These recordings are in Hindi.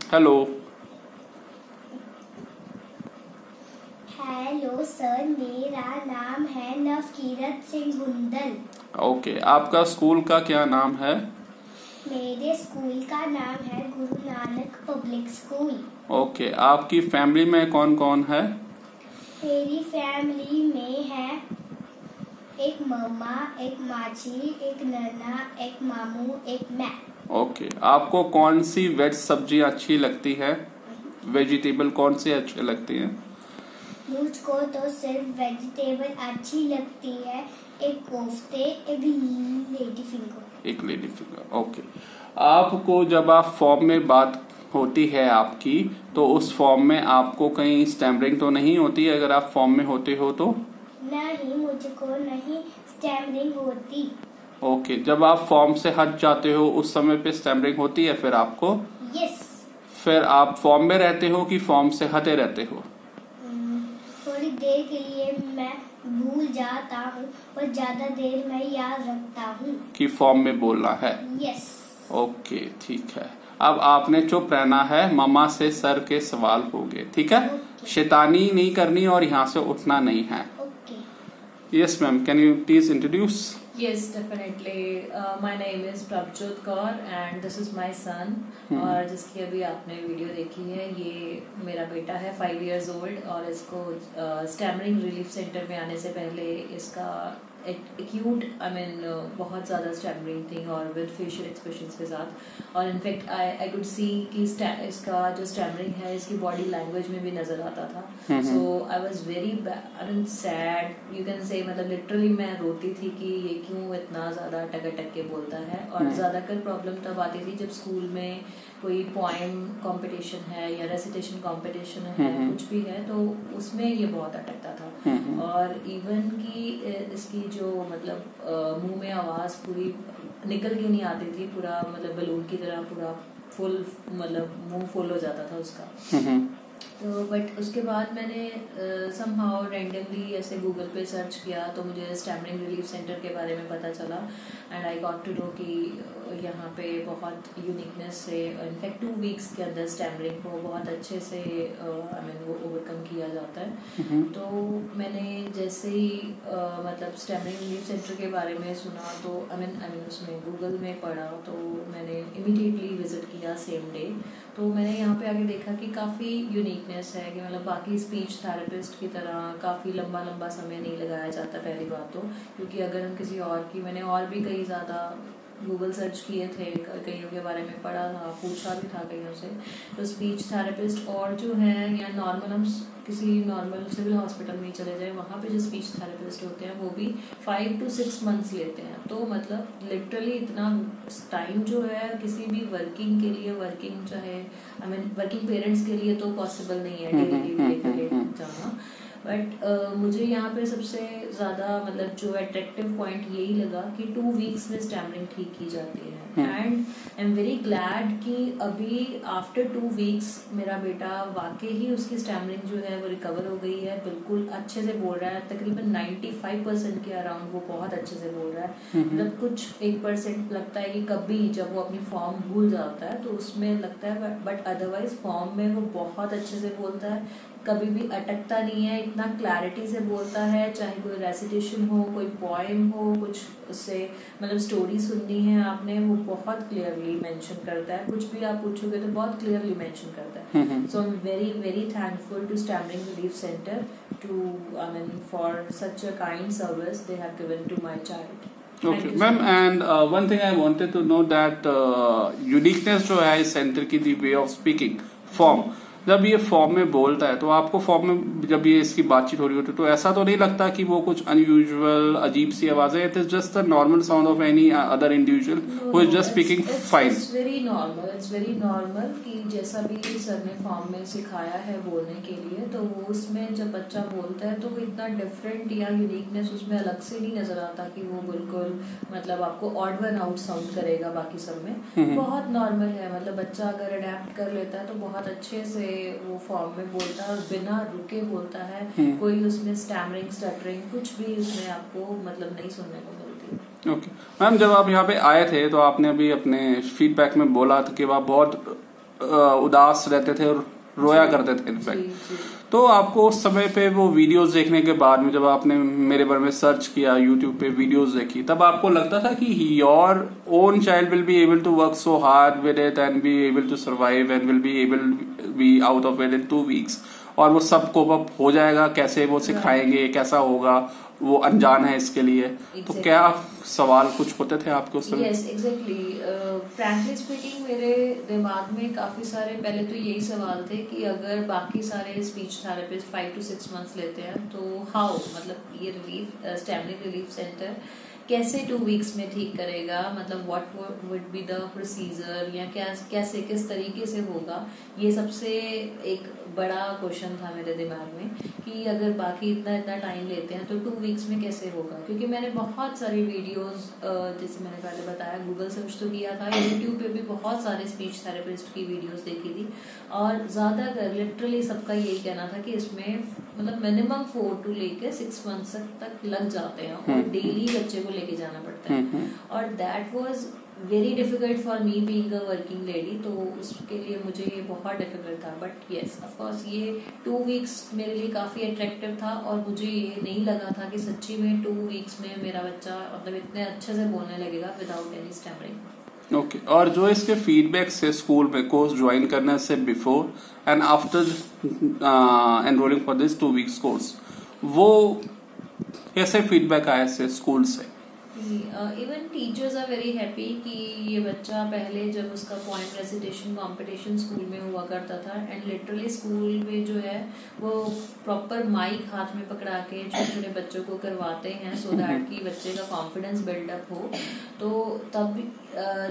हेलो। हेलो सर, मेरा नाम है नवकीरत सिंह गुंदल। ओके, आपका स्कूल का क्या नाम है? मेरे स्कूल का नाम है Guru Nanak public school. Okay, आपकी फैमिली में कौन कौन है? मेरी फैमिली में है एक मम्मा, एक माची, एक नन्ना, एक मामू, एक मैं। ओके, आपको कौन सी वेज सब्जी अच्छी लगती है? वेजिटेबल कौन सी अच्छी लगती है? मुझको तो सिर्फ वेजिटेबल अच्छी लगती है, एक कोफ्ते, एक लेडी फिंगर। एक लेडी फिंगर। ओके, आपको जब आप फॉर्म में बात होती है आपकी, तो उस फॉर्म में आपको कहीं स्टैमरिंग तो नहीं होती है अगर आप फॉर्म में होते हो तो? नहीं, मुझको नहीं स्टैमरिंग होती। ओके, जब आप फॉर्म से हट जाते हो उस समय पे स्टैमरिंग होती है फिर आपको? यस। फिर आप फॉर्म में रहते हो कि फॉर्म से हटे रहते हो? थोड़ी देर के लिए मैं भूल जाता हूँ और ज्यादा देर मैं याद रखता हूँ कि फॉर्म में बोलना है। यस। ओके, ठीक है। अब आपने चुप रहना है, मम्मा से सर के सवाल होंगे, ठीक है? शैतानी नहीं करनी और यहाँ से उठना नहीं है। Okay. Yes ma'am, can you please introduce? Yes, definitely. My name is Prabjot Kaur and this is my son. और जिसकी अभी आपने वीडियो देखी है, ये मेरा बेटा है 5 years old और इसको स्टैमरिंग रिलीफ सेंटर में आने से पहले इसका एक्यूट बहुत ज़्यादा स्टैमरिंग थी और विद फेशियल एक्सप्रेशंस के साथ, और इनफैक्ट आई कुड सी कि इसका जो स्टैमरिंग है इसकी बॉडी लैंग्वेज में भी नज़र आता था। So I was very sad, you can say, मतलब लिटरली मैं रोती थी कि ये क्यों इतना ज़्यादा अटक अटक के बोलता है। और ज़्यादातर प्रॉब्लम तब आती थी जब स्कूल में कोई पोएम कंपटीशन है या रेसिटेशन कंपटीशन है, कुछ भी है, तो उसमें ये बहुत अटकता था। और इवन कि इसकी जो मतलब मुंह में आवाज़ पूरी निकल के नहीं आती थी, पूरा मतलब बलून की तरह पूरा फुल, मतलब मुंह फुल हो जाता था उसका। तो बट उसके बाद मैंने समहाउ रैंडमली ऐसे गूगल पे सर्च किया तो मुझे स्टैमरिंग रिलीफ सेंटर के बारे में पता चला and I got to know कि यहाँ पे बहुत यूनिकनेस से, इनफैक्ट 2 weeks के अंदर स्टैमरिंग को बहुत अच्छे से वो ओवरकम किया जाता है। तो मैंने जैसे ही मतलब स्टैमरिंग रिलीफ सेंटर के बारे में सुना तो उसमें गूगल में पढ़ा तो मैंने इमीडिएटली विजिट किया सेम डे। तो मैंने यहाँ पे आके देखा कि काफ़ी यूनिकनेस है कि मतलब बाकी स्पीच थेरेपिस्ट की तरह काफ़ी लंबा लंबा समय नहीं लगाया जाता पहली बात तो, क्योंकि अगर हम किसी और की, मैंने और भी कई ज़्यादा गूगल सर्च किए थे, कईयों के बारे में पढ़ा था, पूछा भी था कईयों से, तो स्पीच थेरेपिस्ट और जो है या नॉर्मल हम किसी नॉर्मल सिविल हॉस्पिटल में चले जाए वहाँ पे जो स्पीच थेरेपिस्ट होते हैं वो भी 5 to 6 months लेते हैं। तो मतलब लिटरली इतना टाइम जो है किसी भी वर्किंग के लिए, वर्किंग चाहे वर्किंग पेरेंट्स के लिए तो पॉसिबल नहीं है डेली लेकर जाना। बट मुझे यहाँ पे सबसे ज़्यादा मतलब जो अट्रैक्टिव पॉइंट यही लगा कि 2 weeks में स्टैमरिंग ठीक की जाती है। And I am very glad कि अभी आफ्टर 2 weeks मेरा बेटा वाकई ही उसकी स्टैमरिंग जो है वो रिकवर हो गई है, बिल्कुल अच्छे से बोल रहा है, तकरीबन 95% के अराउंड वो बहुत अच्छे से बोल रहा है। मतलब कुछ 1% लगता है कि कभी जब वो अपनी फॉर्म भूल जाता है तो उसमें लगता है, बट अदरवाइज फॉर्म में वो बहुत अच्छे से बोलता है, कभी भी अटकता नहीं है, इतना क्लैरिटी से बोलता है, चाहे कोई रेसिटेशन हो, कोई पोएम हो, कुछ उससे मतलब स्टोरी सुननी है आपने, वो बहुत क्लियरली मेंशन करता है, कुछ भी आप पूछोगे तो बहुत क्लियरली मेंशन करता है। So I am very very thankful to stammering relief centre to for such a kind service they have given to my child. Okay, ma'am, and one thing I wanted to know that uniqueness जो है इस सेंटर की, the way of speaking, form, जब ये फॉर्म में बोलता है तो आपको फॉर्म में जब ये इसकी बातचीत हो रही होती है तो ऐसा तो नहीं लगता कि वो कुछ अनयूजुअल अजीब सी आवाज है? It is just the normal sound of any other individual who is just speaking fine. It's very normal कि जैसा भी सर ने फॉर्म में सिखाया है बोलने के लिए, तो वो उसमें जब बच्चा बोलता है तो वो इतना डिफरेंट या यूनिकनेस उसमें अलग से नहीं नजर आता कि वो बिल्कुल मतलब आपको ऑड वन आउट साउंड करेगा बाकी सब में। बहुत नॉर्मल है, मतलब बच्चा अगर अडेप्ट कर लेता है तो बहुत अच्छे से वो फॉर्म में बोलता है और बिना रुके बोलता है, कोई उसमें स्टैमरिंग स्टटरिंग कुछ भी उसमें आपको मतलब नहीं सुनने को मिलती। ओके मैम, जब आप यहाँ पे आए थे तो आपने अभी अपने फीडबैक में बोला था कि आप बहुत उदास रहते थे और रोया करते थे इनफैक्ट। तो आपको उस समय पे वो वीडियोस देखने के बाद में, जब आपने मेरे बारे में सर्च किया, यूट्यूब पे वीडियोस देखी, तब आपको लगता था कि your own child will be able to work so hard with it and be able to survive and will be able be out of it in 2 weeks, और वो सब कोप अप हो जाएगा? कैसे वो सिखाएंगे, कैसा होगा, वो अनजान है इसके लिए। तो क्या सवाल कुछ होते थे आपके उस समय? Yes, exactly. फ्रैंकली स्पीकिंग मेरे दिमाग में काफी सारे पहले तो यही सवाल थे कि अगर बाकी सारे स्पीच थेरेपिस्ट 5 to 6 months लेते हैं तो हाउ, मतलब ये स्टैमरिंग रिलीफ सेंटर कैसे 2 वीक्स में ठीक करेगा, मतलब what would be the procedure, या कैसे किस तरीके से होगा। ये सबसे एक बड़ा क्वेश्चन था मेरे दिमाग में कि अगर बाकी इतना टाइम लेते हैं तो 2 वीक्स में कैसे होगा। क्योंकि मैंने बहुत सारी वीडियोस, जैसे मैंने पहले बताया, गूगल सर्च तो किया था, यूट्यूब पे भी बहुत सारे स्पीच थेरेपिस्ट की वीडियोस देखी थी, और ज्यादातर लिटरली सबका यही कहना था कि इसमें मतलब मिनिमम 4 to लेके 6 months तक लग जाते हैं, और डेली बच्चे को लेके जाना पड़ता है। और that was very difficult for me being a working lady, तो उसके लिए मुझे ये बहुत डिफिकल्ट था। बट यस, ऑफ कोर्स ये 2 वीक्स मेरे लिए काफी अट्रैक्टिव था, और मुझे ये नहीं लगा था कि सच्ची में 2 वीक्स में मेरा बच्चा मतलब इतने अच्छे से बोलने लगेगा विदाउट एनी स्टैमरिंग। ओके। और जो इसके फीडबैक से स्कूल में कोर्स ज्वाइन करने से before and after enrolling for this 2 weeks course, वो कैसे फीडबैक आया से स्कूल से? Even teachers are very happy कि ये बच्चा पहले जब उसका पॉइंट रेसिटेशन कंपटीशन स्कूल में हुआ करता था, एंड लिटरली स्कूल में जो है वो प्रॉपर माइक हाथ में पकड़ा के छोटे छोटे बच्चों को करवाते हैं सो दैट कि बच्चे का कॉन्फिडेंस बिल्डअप हो। तो तब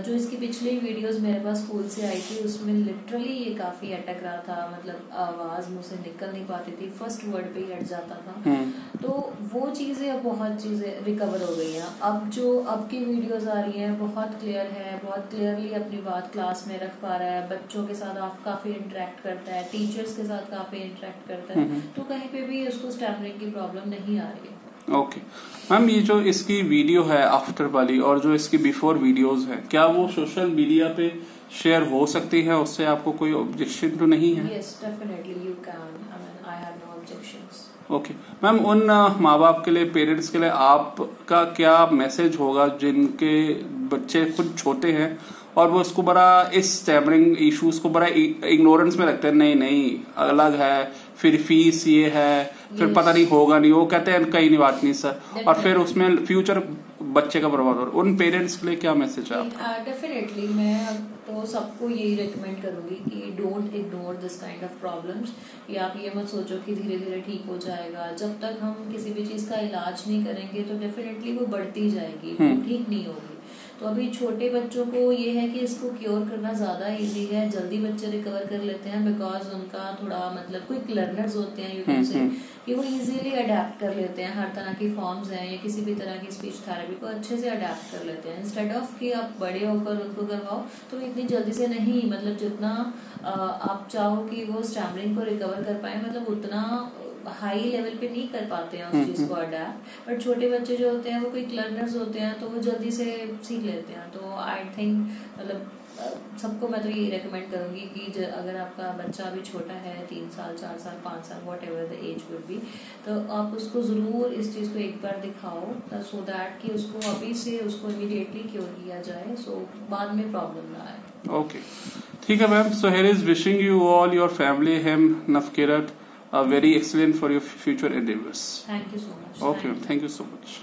जो इसकी पिछली वीडियोस मेरे पास स्कूल से आई थी उसमें लिटरली ये काफी अटक रहा था, मतलब आवाज मुंह से निकल नहीं पाती थी, फर्स्ट वर्ड पे ही अट जाता था। तो वो चीजें अब बहुत चीजें रिकवर हो गई हैं। अब की वीडियोस आ रही हैं, बहुत क्लियर है, बहुत क्लियरली अपनी बात क्लास में रख पा रहा है, बच्चों के साथ आप काफी इंटरेक्ट करता है, टीचर्स के साथ काफी इंटरेक्ट करता है, तो कहीं पे भी उसको स्टैमरिंग की प्रॉब्लम नहीं आ रही है। ओके मैम, ये जो इसकी वीडियो है आफ्टर वाली और जो इसकी बिफोर वीडियोस है, क्या वो सोशल मीडिया पे शेयर हो सकती है? उससे आपको कोई ऑब्जेक्शन तो नहीं है? Yes, definitely you can, I have no objections. Okay ma'am, उन माँ बाप के लिए, पेरेंट्स के लिए आपका क्या मैसेज होगा जिनके बच्चे खुद छोटे हैं और वो इसको बड़ा, इस स्टैमरिंग इश्यूज को बड़ा इग्नोरेंस में रखते हैं? नहीं अलग है, फिर फीस ये है, फिर पता नहीं होगा नहीं, वो कहते हैं कहीं नहीं, बात नहीं सर, और फिर उसमें फ्यूचर बच्चे का बर्बाद हो रहा है। उन पेरेंट्स के लिए क्या मैसेज है आपका? डेफिनेटली मैं तो सबको यही रेकमेंड करूंगी कि don't ignore this kind of problems, कि आप ये मत सोचो कि धीरे धीरे ठीक हो जाएगा। जब तक हम किसी भी चीज का इलाज नहीं करेंगे तो डेफिनेटली वो बढ़ती जाएगी, वो ठीक नहीं होगी। तो अभी छोटे बच्चों को ये है कि इसको क्योर करना ज़्यादा इजी है, जल्दी बच्चे रिकवर कर लेते हैं, बिकॉज उनका थोड़ा मतलब क्विक लर्नर्स होते हैं यूट्यूब से, कि वो इजीली अडेप्ट कर लेते हैं हर तरह की फॉर्म्स हैं या किसी भी तरह की स्पीच थेरेपी को अच्छे से अडेप्ट कर लेते हैं। इंस्टेड ऑफ कि आप बड़े होकर उनको करवाओ तो इतनी जल्दी से नहीं, मतलब जितना आप चाहो कि वो स्टैमरिंग को रिकवर कर पाए, मतलब उतना हाई लेवल पे नहीं कर पाते हैं उस चीज को अडेप्ट। बट छोटे बच्चे जो होते हैं वो क्विक लर्नर्स होते हैं, तो वो जल्दी से सीख लेते हैं। तो आई थिंक मतलब सबको मैं तो ये रेकमेंड करूंगी कि अगर आपका बच्चा अभी छोटा है, 3 साल 4 साल 5 साल whatever the age would be, तो आप उसको जरूर इस चीज को एक बार दिखाओ सो दैट कि उसको अभी से उसको इमीडिएटली क्योर किया जाए, सो बाद में प्रॉब्लम ना आए। ओके, ठीक है ma'am. So here is wishing you all your family him Navkirat very excellent for your future endeavors. Thank you so much. Okay, thank you so much.